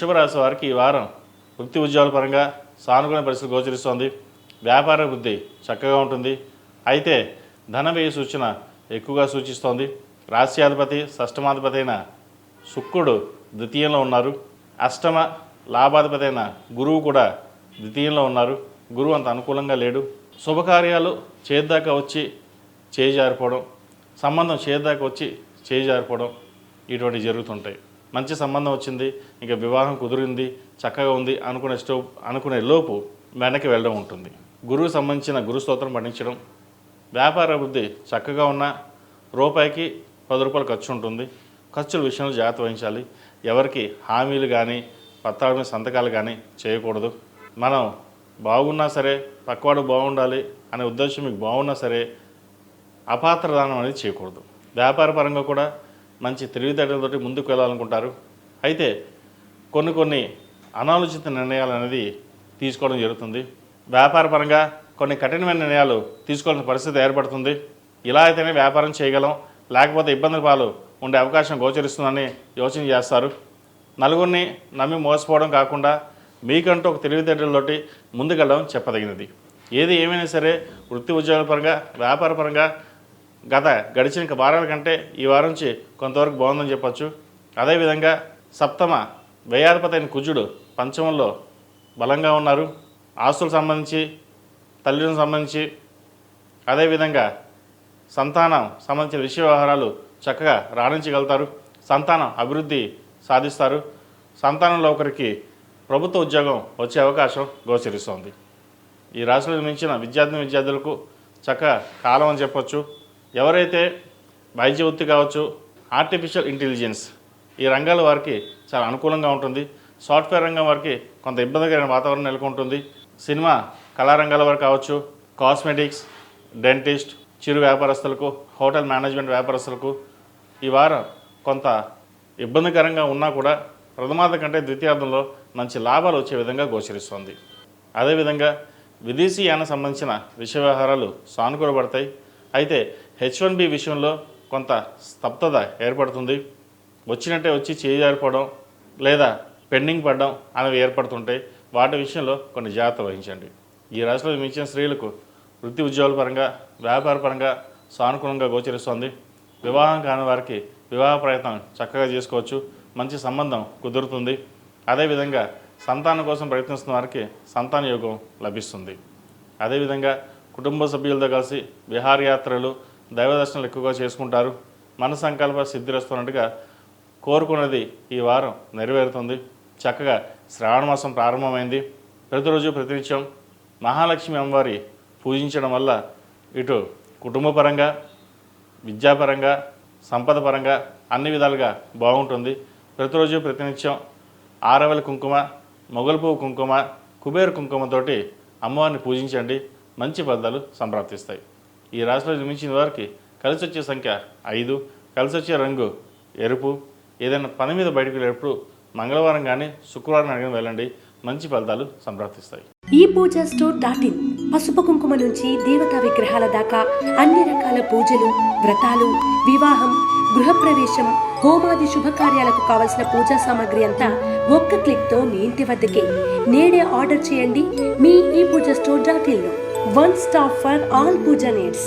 వృషభ రాశి వారికి ఈ వారం వృత్తి ఉద్యోగాల పరంగా సానుకూల పరిస్థితులు గోచరిస్తోంది. వ్యాపార వృద్ధి చక్కగా ఉంటుంది. అయితే ధన వ్యయ సూచన ఎక్కువగా సూచిస్తోంది. రాశ్యాధిపతి షష్టమాధిపతి అయిన శుక్రుడు ద్వితీయంలో ఉన్నారు. అష్టమ లాభాధిపతి అయిన గురువు కూడా ద్వితీయంలో ఉన్నారు. గురువు అంత అనుకూలంగా లేడు. శుభకార్యాలు చేద్దాకా వచ్చి చేజారిపోవడం, సంబంధం చేద్దాకా వచ్చి చేజారిపోవడం ఇటువంటివి జరుగుతుంటాయి. మంచి సంబంధం వచ్చింది, ఇంకా వివాహం కుదిరింది, చక్కగా ఉంది అనుకునే లోపు వెనక్కి వెళ్ళడం ఉంటుంది. గురువు సంబంధించిన గురు స్తోత్రం పఠించడం. వ్యాపార అభివృద్ధి చక్కగా ఉన్న రూపాయికి 10 రూపాయలు ఖర్చు ఉంటుంది. ఖర్చుల విషయంలో జాగ్రత్త వహించాలి. ఎవరికి హామీలు కానీ పత్రాల మీద సంతకాలు కానీ చేయకూడదు. మనం బాగున్నా సరే పక్కవాడు బాగుండాలి అనే ఉద్దేశం మీకు బాగున్నా సరే అపాత్రదానం అనేది చేయకూడదు. వ్యాపార పరంగా కూడా మంచి తెలివితేటలతోటి ముందుకు వెళ్ళాలనుకుంటారు. అయితే కొన్ని అనాలోచిత నిర్ణయాలు అనేది తీసుకోవడం జరుగుతుంది. వ్యాపార పరంగా కొన్ని కఠినమైన నిర్ణయాలు తీసుకోవాల్సిన పరిస్థితి ఏర్పడుతుంది. ఇలా అయితేనే వ్యాపారం చేయగలం, లేకపోతే ఇబ్బందుల పాలు ఉండే అవకాశం గోచరిస్తుందని యోచన చేస్తారు. నలుగురిని నమ్మి మోసపోవడం కాకుండా మీకంటూ ఒక తెలివితేటలతోటి ముందుకెళ్ళడం చెప్పదగినది. ఏది ఏమైనా సరే వృత్తి ఉద్యోగాల పరంగా వ్యాపార పరంగా గడిచిన వారాల కంటే ఈ వారం నుంచి కొంతవరకు బాగుందని చెప్పచ్చు. అదేవిధంగా సప్తమ వ్యయాధిపతి అయిన కుజుడు పంచమంలో బలంగా ఉన్నారు. ఆస్తులకు సంబంధించి తల్లిదండ్రులకు సంబంధించి అదేవిధంగా సంతానం సంబంధించిన విషయ వ్యవహారాలు చక్కగా రాణించగలుగుతారు. సంతానం అభివృద్ధి సాధిస్తారు. సంతానంలో ఒకరికి ప్రభుత్వ ఉద్యోగం వచ్చే అవకాశం గోచరిస్తోంది. ఈ రాశిలో మించిన విద్యార్థులకు చక్కగా కాలం అని చెప్పొచ్చు. ఎవరైతే వైద్య వృత్తి కావచ్చు, ఆర్టిఫిషియల్ ఇంటెలిజెన్స్ ఈ రంగాల వారికి చాలా అనుకూలంగా ఉంటుంది. సాఫ్ట్వేర్ రంగం వారికి కొంత ఇబ్బందికరమైన వాతావరణం నెలకొంటుంది. సినిమా కళారంగాల వారు కావచ్చు, కాస్మెటిక్స్, డెంటిస్ట్, చిరు వ్యాపారస్తులకు, హోటల్ మేనేజ్మెంట్ వ్యాపారస్తులకు ఈ వారం కొంత ఇబ్బందికరంగా ఉన్నా కూడా ప్రథమార్థం కంటే ద్వితీయార్థంలో మంచి లాభాలు వచ్చే విధంగా గోచరిస్తుంది. అదేవిధంగా విదేశీ యానం సంబంధించిన విషయ వ్యవహారాలు సానుకూలపడతాయి. అయితే H1B విషయంలో కొంత స్తబ్దత ఏర్పడుతుంది. వచ్చినట్టే వచ్చి చేజారిపోవడం లేదా పెండింగ్ పడడం అనేవి ఏర్పడుతుంటాయి. వాటి విషయంలో కొన్ని జాగ్రత్త వహించండి. ఈ రాశిలో మించిన స్త్రీలకు వృత్తి ఉద్యోగాల పరంగా వ్యాపార పరంగా సానుకూలంగా గోచరిస్తోంది. వివాహం కాని వారికి వివాహ ప్రయత్నం చక్కగా చేసుకోవచ్చు. మంచి సంబంధం కుదురుతుంది. అదేవిధంగా సంతానం కోసం ప్రయత్నిస్తున్న వారికి సంతాన యోగం లభిస్తుంది. అదేవిధంగా కుటుంబ సభ్యులతో కలిసి విహారయాత్రలు, దైవ దర్శనాలు ఎక్కువగా చేసుకుంటారు. మన సంకల్ప సిద్ధిరస్తున్నట్టుగా కోరుకున్నది ఈ వారం నెరవేరుతుంది. చక్కగా శ్రావణ మాసం ప్రారంభమైంది. ప్రతిరోజు ప్రతినిత్యం మహాలక్ష్మి అమ్మవారి పూజించడం వల్ల ఇటు కుటుంబపరంగా, విద్యాపరంగా, సంపద పరంగా అన్ని విధాలుగా బాగుంటుంది. ప్రతిరోజు ప్రతినిత్యం ఆరవెల కుంకుమ, మొగలు పువ్వు కుంకుమ, కుబేర కుంకుమతోటి అమ్మవారిని పూజించండి. మంచి ఫలితాలు సంప్రాప్తిస్తాయి. ఈ రాశిలో జన్మించిన వారికి కలిసి వచ్చే సంఖ్య 5, కలిసి వచ్చే రంగు ఎరుపు. ఏదైనా పని మీద బయటకు వెళ్ళేటప్పుడు మంగళవారం కానీ శుక్రవారం కానీ వెళ్ళండి. మంచి ఫలితాలు సంప్రాప్తిస్తాయి. ఈ పూజా స్టోర్ .in పసుపు కుంకుమ నుంచి దేవతా విగ్రహాల దాకా అన్ని రకాల పూజలు, వ్రతాలు, వివాహం, గృహప్రవేశం, హోమాది శుభకార్యాలకు కావలసిన పూజా సామాగ్రి అంతా ఒక్క క్లిక్తో మీ ఇంటి వద్దకే. నేడే ఆర్డర్ చేయండి మీ ఈ పూజా స్టోర్ .in లో. One stop for all puja needs.